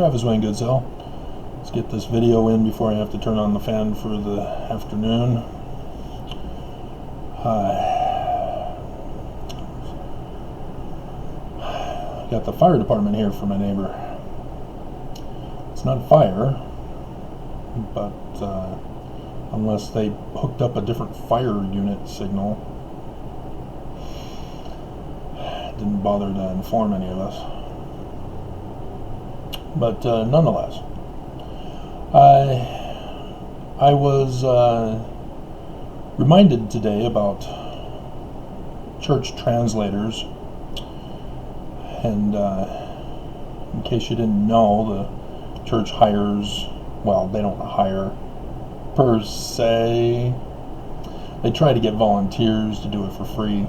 Travis Wayne Goodsell. Let's get this video in before I have to turn on the fan for the afternoon. Got the fire department here for my neighbor. It's not fire, but unless they hooked up a different fire unit signal, didn't bother to inform any of us. But nonetheless, I was reminded today about church translators, and in case you didn't know, the church hires, well, they don't hire per se, they try to get volunteers to do it for free.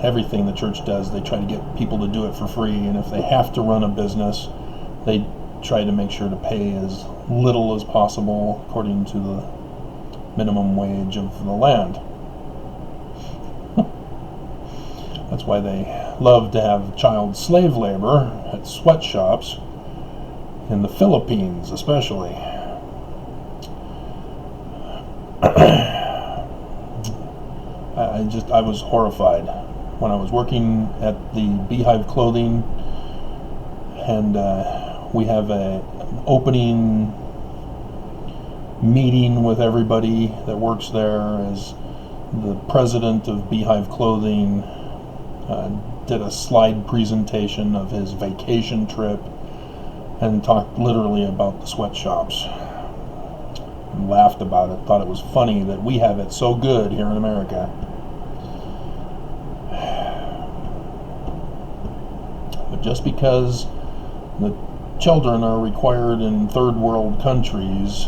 Everything the church does, they try to get people to do it for free, and if they have to run a business, they try to make sure to pay as little as possible according to the minimum wage of the land. That's why they love to have child slave labor at sweatshops in the Philippines, especially. I was horrified when I was working at the Beehive Clothing, and we have an opening meeting with everybody that works there. As the president of Beehive Clothing did a slide presentation of his vacation trip and talked literally about the sweatshops and laughed about it, thought it was funny that we have it so good here in America. But just because the children are required in third world countries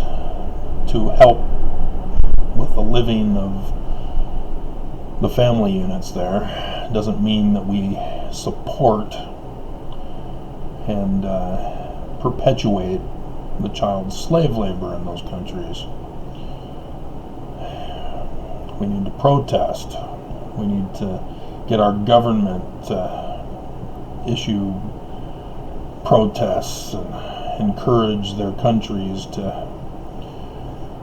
to help with the living of the family units there doesn't mean that we support and perpetuate the child slave labor in those countries. We need to protest. We need to get our government to issue protests and encourage their countries to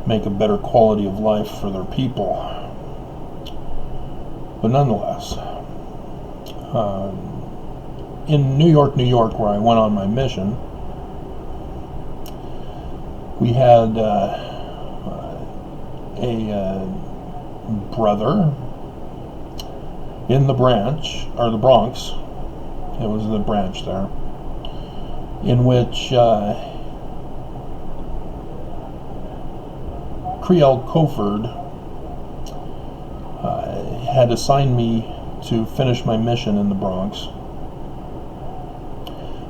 make a better quality of life for their people. But nonetheless, in New York, where I went on my mission, we had a brother in the branch, or the Bronx, it was the branch there, in which Creole Coford had assigned me to finish my mission in the Bronx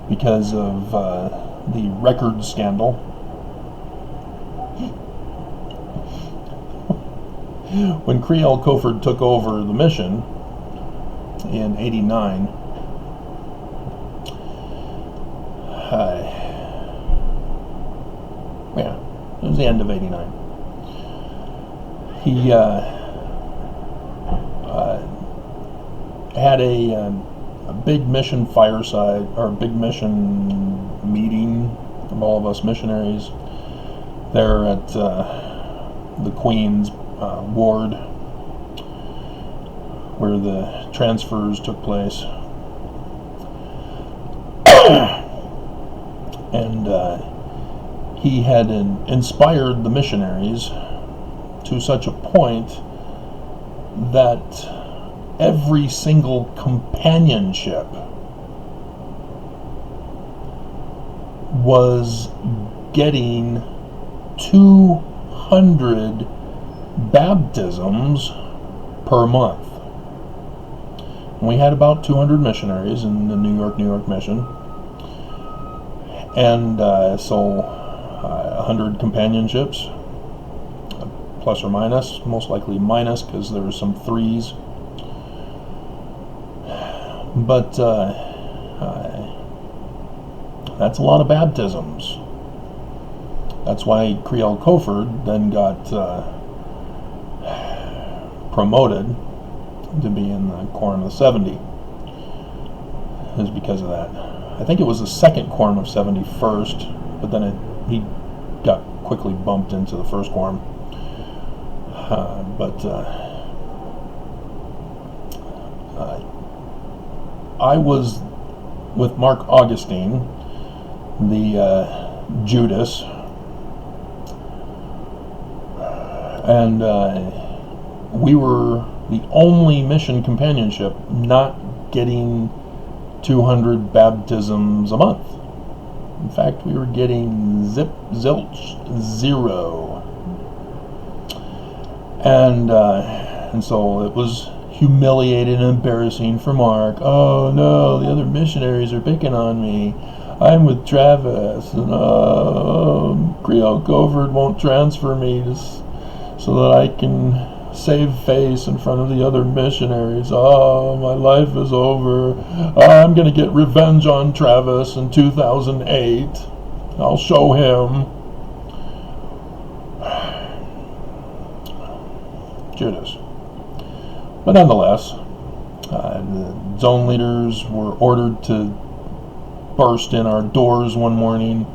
because of the record scandal. When Creole Coford took over the mission in '89, it was the end of '89. He had a big mission fireside, or a big mission meeting of all of us missionaries there at the Queens ward where the transfers took place. And he had inspired the missionaries to such a point that every single companionship was getting 200 baptisms per month. We had about 200 missionaries in the New York mission, and so 100 companionships, plus or minus, most likely minus because there were some threes. But that's a lot of baptisms. That's why Creole Coford then got promoted to be in the Quorum of 70. is because of that. I think it was the second quorum of 71st, but then he got quickly bumped into the first quorum. I was with Mark Augustine, the Judas, and we were the only mission companionship not getting 200 baptisms a month. In fact, we were getting zilch, 0. And so it was humiliating and embarrassing for Mark. Oh no, the other missionaries are picking on me. I'm with Travis, and Creole Covert won't transfer me so that I can save face in front of the other missionaries. Oh, my life is over. I'm going to get revenge on Travis in 2008. I'll show him. Judas. But nonetheless, the zone leaders were ordered to burst in our doors one morning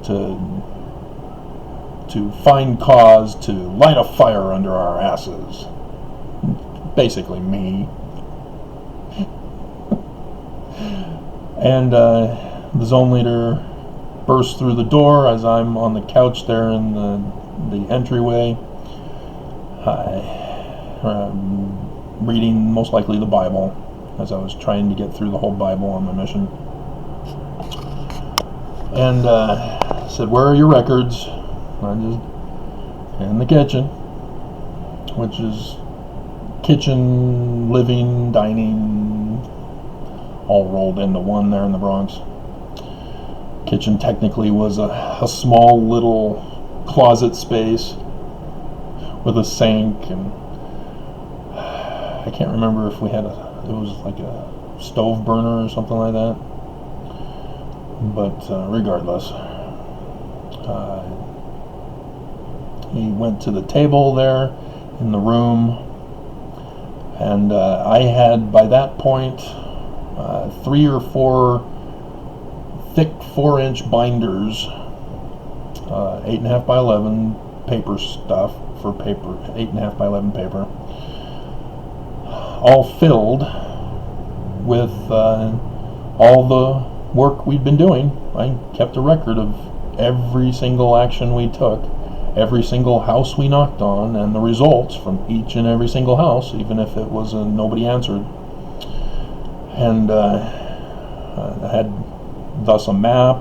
to find cause to light a fire under our asses. Basically me. And the zone leader burst through the door as I'm on the couch there in the entryway, reading most likely the Bible, as I was trying to get through the whole Bible on my mission. And said, "Where are your records?" I just in the kitchen, which is kitchen, living, dining, all rolled into one there in the Bronx. Kitchen technically was a small little closet space with a sink, and I can't remember if we had it was like a stove burner or something like that. But regardless, he went to the table there in the room, and I had by that point 3 or 4 thick 4-inch binders, 8.5 by 11 paper stuff for paper, 8.5 by 11 paper, all filled with all the work we'd been doing. I kept a record of every single action we took, every single house we knocked on, and the results from each and every single house, even if it was nobody answered. And I had thus a map,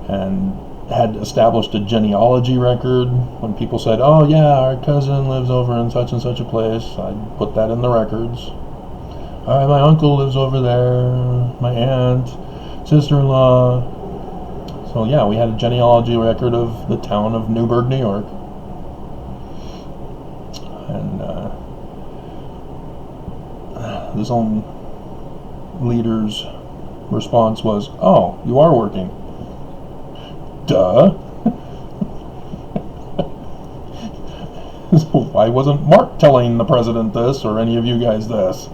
and had established a genealogy record. When people said, "Oh yeah, our cousin lives over in such and such a place," I'd put that in the records. "All right, my uncle lives over there, my aunt, sister-in-law." So yeah, we had a genealogy record of the town of Newburgh, New York. And the zone leader's response was, "Oh, you are working." Duh. So why wasn't Mark telling the president this, or any of you guys this?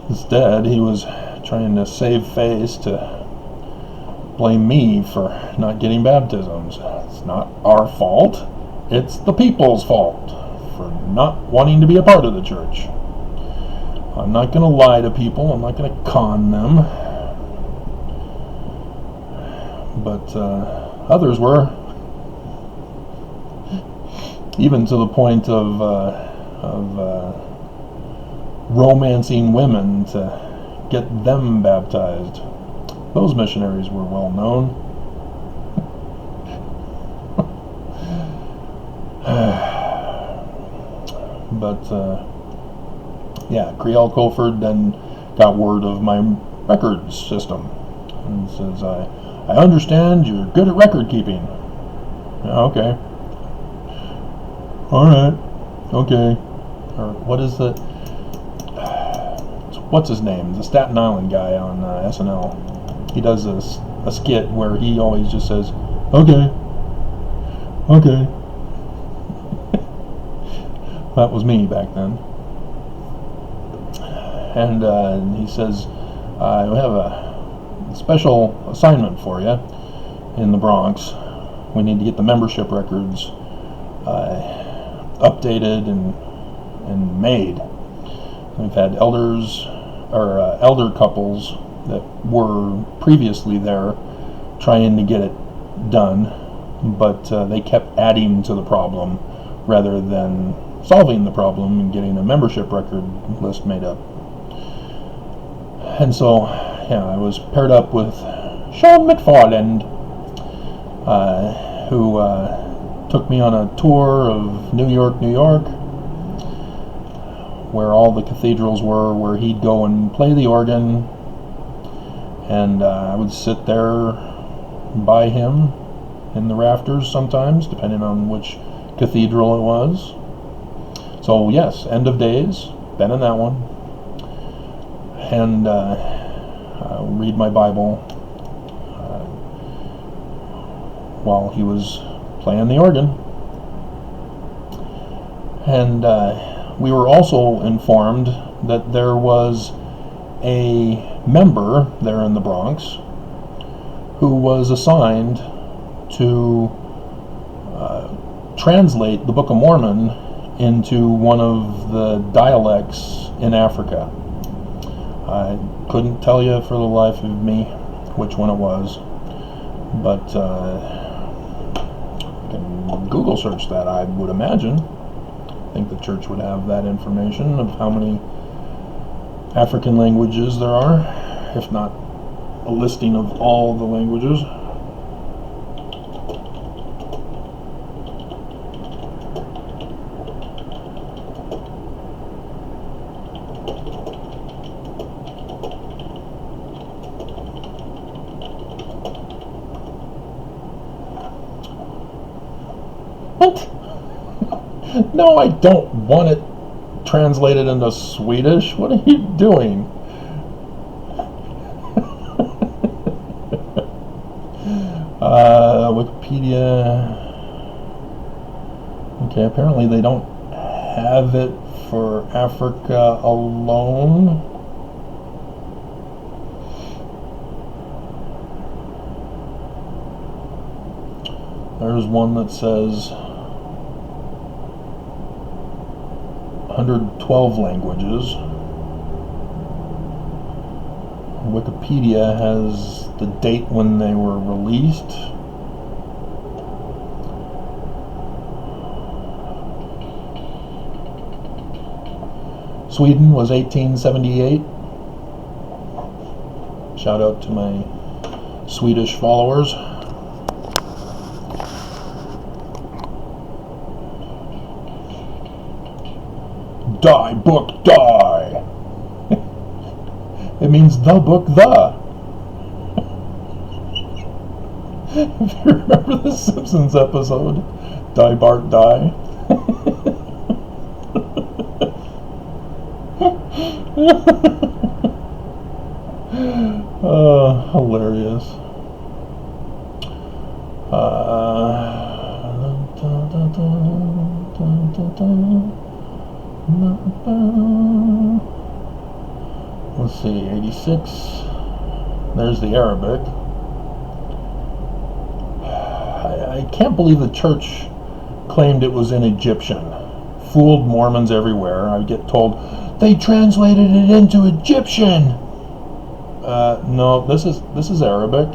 Instead, he was trying to save face to blame me for not getting baptisms. It's not our fault. It's the people's fault for not wanting to be a part of the church. I'm not going to lie to people. I'm not going to con them. But others were. Even to the point of romancing women to get them baptized. Those missionaries were well known. But yeah, Creole Covert then got word of my records system and says, I understand you're good at record keeping." "Yeah, okay. Alright, okay." Or what is the... what's his name? The Staten Island guy on SNL. He does a skit where he always just says, "Okay. Okay." That was me back then. And he says, "We have special assignment for you in the Bronx. We need to get the membership records updated and made. We've had elder couples that were previously there trying to get it done, but they kept adding to the problem rather than solving the problem and getting a membership record list made up. And so, yeah, I was paired up with Sean McFarland, who took me on a tour of New York, where all the cathedrals were, where he'd go and play the organ, and I would sit there by him in the rafters sometimes, depending on which cathedral it was. So yes, End of Days, been in that one, and read my Bible while he was playing the organ. And we were also informed that there was a member there in the Bronx who was assigned to translate the Book of Mormon into one of the dialects in Africa. I couldn't tell you for the life of me which one it was, but you can Google search that, I would imagine. I think the church would have that information of how many African languages there are, if not a listing of all the languages. What? No, I don't want it translated into Swedish. What are you doing? Wikipedia. Okay, apparently they don't have it for Africa alone. There's one that says 112 languages. Wikipedia has the date when they were released. Sweden was 1878. Shout out to my Swedish followers. Die, book, die. It means the book, the. If you remember the Simpsons episode, Die, Bart, die. Hilarious. Let's see, 86. There's the Arabic. I can't believe the church claimed it was in Egyptian. Fooled Mormons everywhere. I get told they translated it into Egyptian. No, this is Arabic.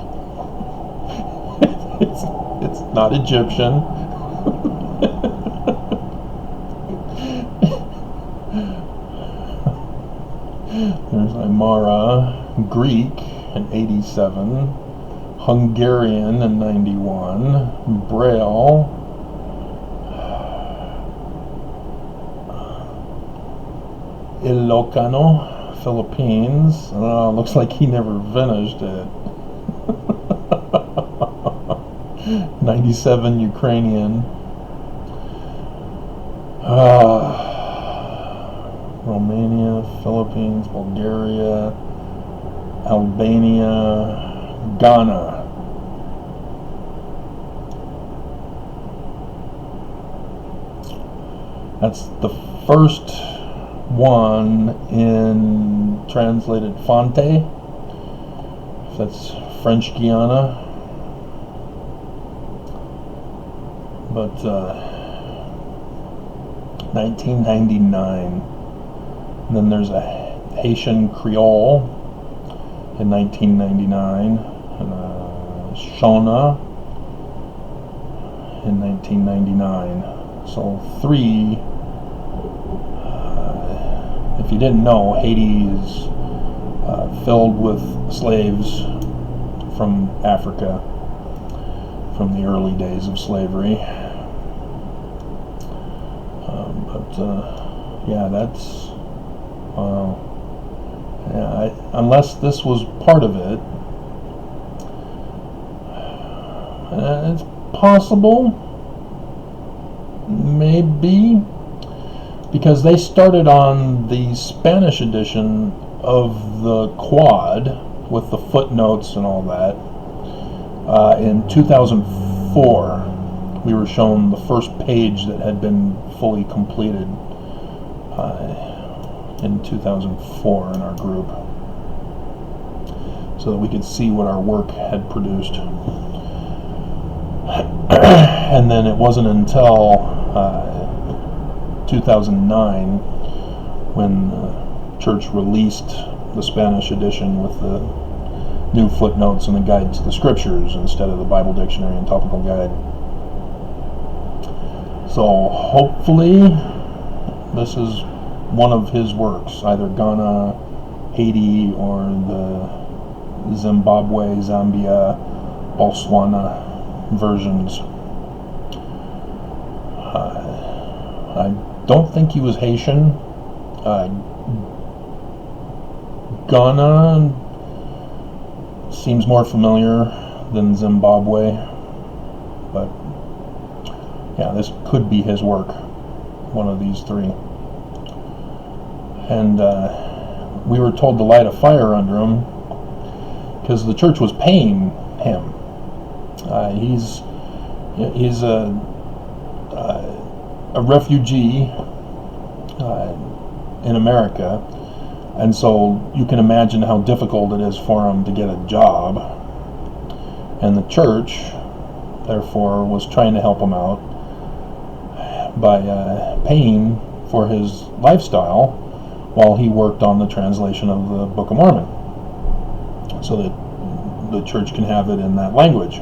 it's not Egyptian. There's Aymara, Greek in 87, Hungarian in 91, Braille, Ilocano, Philippines. Looks like he never finished it. 97, Ukrainian. Romania, Philippines, Bulgaria, Albania, Ghana. That's the first one in translated Fonte, That's French Guiana. But 1999. And then there's a Haitian Creole in 1999, and Shona in 1999. So 3. If you didn't know, Haiti is filled with slaves from Africa, from the early days of slavery. Yeah, that's unless this was part of it, it's possible, maybe, because they started on the Spanish edition of the Quad with the footnotes and all that in 2004. We were shown the first page that had been fully completed in 2004 in our group, so that we could see what our work had produced. And then it wasn't until 2009 when the church released the Spanish edition with the new footnotes and the guide to the scriptures instead of the Bible dictionary and topical guide. So hopefully this is one of his works, either Ghana, Haiti, or the Zimbabwe, Zambia, Botswana versions. I don't think he was Haitian. Ghana seems more familiar than Zimbabwe, but yeah, this could be his work, one of these 3. And we were told to light a fire under him because the church was paying him. He's a refugee in America, and so you can imagine how difficult it is for him to get a job. And the church, therefore, was trying to help him out by paying for his lifestyle while he worked on the translation of the Book of Mormon, so that the church can have it in that language.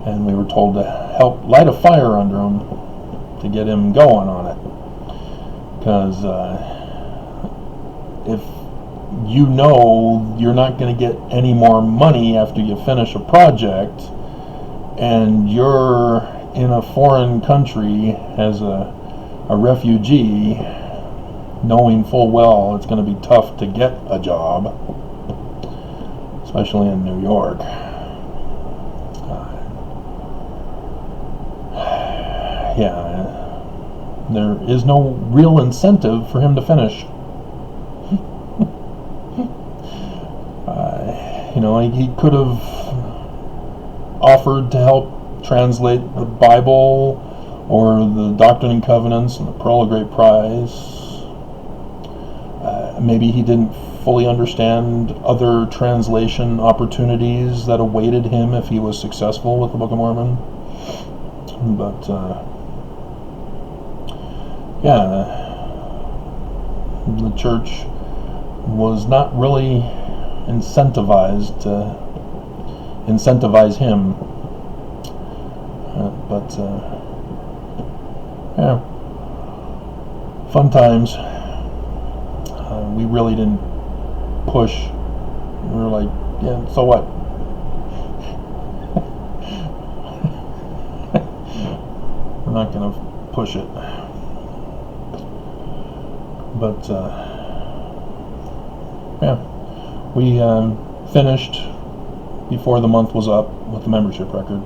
And we were told to help light a fire under him to get him going on it, because if you know you're not going to get any more money after you finish a project, and you're in a foreign country as a refugee, knowing full well it's going to be tough to get a job, especially in New York. Yeah, there is no real incentive for him to finish. He could have offered to help translate the Bible or the Doctrine and Covenants and the Pearl of Great Prize. Maybe he didn't fully understand other translation opportunities that awaited him if he was successful with the Book of Mormon. But the church was not really incentivized to incentivize him. Fun times. We really didn't push. We were like, yeah, so what? We're not going to push it. But we finished before the month was up with the membership record,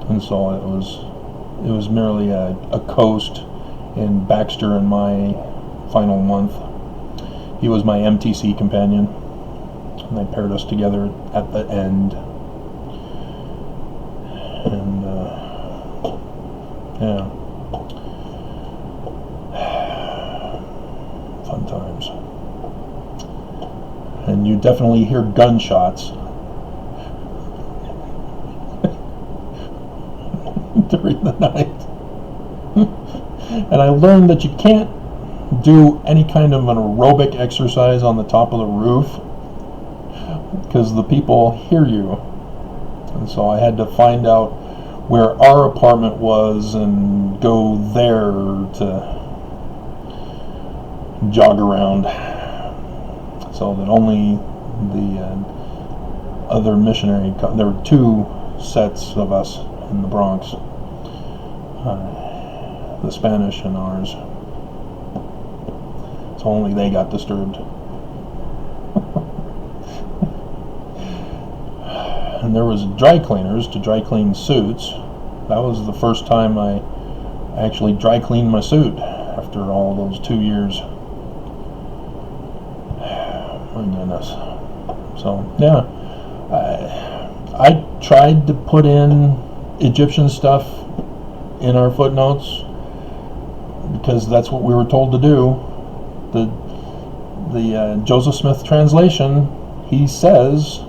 and so it was merely a coast in Baxter and my final month. He was my MTC companion, and they paired us together at the end. And fun times. And you'd definitely hear gunshots during the night. And I learned that you can't do any kind of an aerobic exercise on the top of the roof because the people hear you. And so I had to find out where our apartment was and go there to jog around, so that only the other missionary, there were 2 sets of us in the Bronx, the Spanish and ours, so only they got disturbed. And there was dry cleaners to dry clean suits. That was the first time I actually dry cleaned my suit after all those 2 years. My goodness. So yeah, I tried to put in Egyptian stuff in our footnotes because that's what we were told to do. The Joseph Smith translation, he says,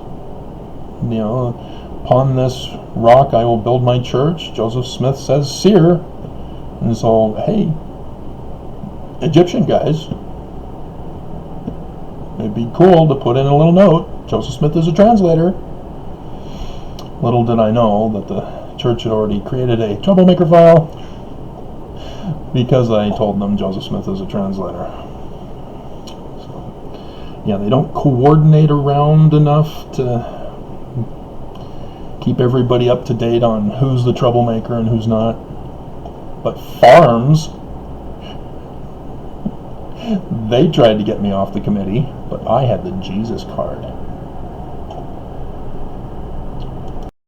upon this rock I will build my church. Joseph Smith says seer, and so hey, Egyptian guys, it'd be cool to put in a little note, Joseph Smith is a translator. Little did I know that the church had already created a troublemaker file because I told them Joseph Smith is a translator. So, yeah, they don't coordinate around enough to keep everybody up to date on who's the troublemaker and who's not. But Farms, they tried to get me off the committee, but I had the Jesus card.